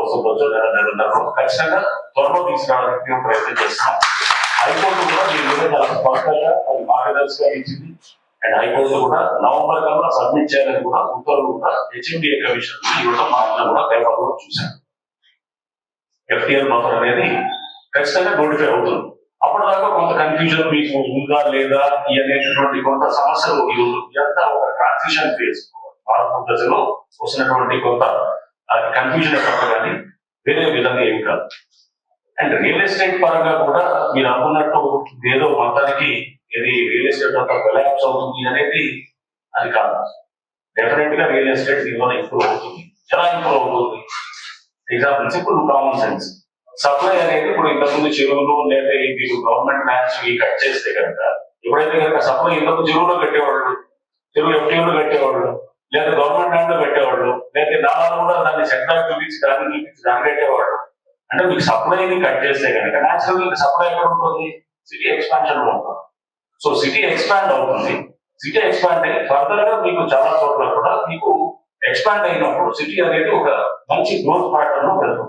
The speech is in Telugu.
కోసం రోజు నెలన్నర ఖచ్చితంగా త్వరలో తీసుకురావడానికి మేము ప్రయత్నం చేస్తాం. హైకోర్టు కూడా దీని మీద చాలా స్పష్టంగా అది మార్గదర్శకంగా ఇచ్చింది. అండ్ హైకోర్టు కూడా నవంబర్ కల్లా సబ్మిట్ చేయాలని కూడా ఉత్తర్వులు కూడా హెచ్ఎండిఏ కమిషన్ ఇవ్వడం మా అందరం కూడా పేపర్లో చూశాం. ఎఫ్టీఎల్ బఫర్ అనేది ఖచ్చితంగా నోటిఫై అవుతుంది. అప్పటిదాకా కొంత కన్ఫ్యూజన్ మీకు ఉందా లేదా అనేటటువంటి కొంత సమస్యలు ఇదంతా ఒక ట్రాన్సిషన్ ఫేజ్. భారత దశలో వస్తున్నటువంటి కొంత కన్ఫ్యూజన్ తప్ప కానీ వేరే విధంగా ఏమి కాదు. అండ్ రియల్ ఎస్టేట్ పరంగా కూడా మీరు అనుకున్నట్టు ఏదో మొత్తానికి ఇది రియల్ ఎస్టేట్ అంతా కొలాప్స్ అవుతుంది అనేది అది కాదు. డెఫినెట్ గా రియల్ ఎస్టేట్ దీనివల్ల ఇంప్రూవ్ అవుతుంది. ఎలా ఇంప్రూవ్ అవుతుంది? Example simple common sense. Supply అనేది ఇప్పుడు ఇంతకుముందు చెరువులు లేదా మీరు గవర్నమెంట్ ల్యాండ్స్ కట్ చేస్తే కనుక ఎప్పుడైతే కనుక సప్లై ఇంతకు చెరువులో కట్టేవాళ్ళు, చెరువు ఎఫ్టీఓలో కట్టేవాళ్ళు, లేదా గవర్నమెంట్ ల్యాండ్ లో పెట్టేవాళ్ళు, లేదా నాలుగు కూడా దాన్ని సెక్టార్ చూపించి దాన్ని కట్టేవాళ్ళు. అంటే మీకు సప్లైని కట్ చేస్తే కనుక న్యాచురల్ సప్లై ఎక్కడ ఉంటుంది? సిటీ ఎక్స్పాన్షన్ లో ఉంటుంది. సో సిటీ ఎక్స్పాండ్ అవుతుంది. సిటీ ఎక్స్పాండ్ అయ్యి ఫర్దర్ గా మీకు చాలా చోట్ల కూడా మీకు ఎక్స్పాండ్ అయినప్పుడు సిటీ అనేది ఒక మంచి గ్రోత్ ప్యాటర్న్ లో వెళ్తుంది.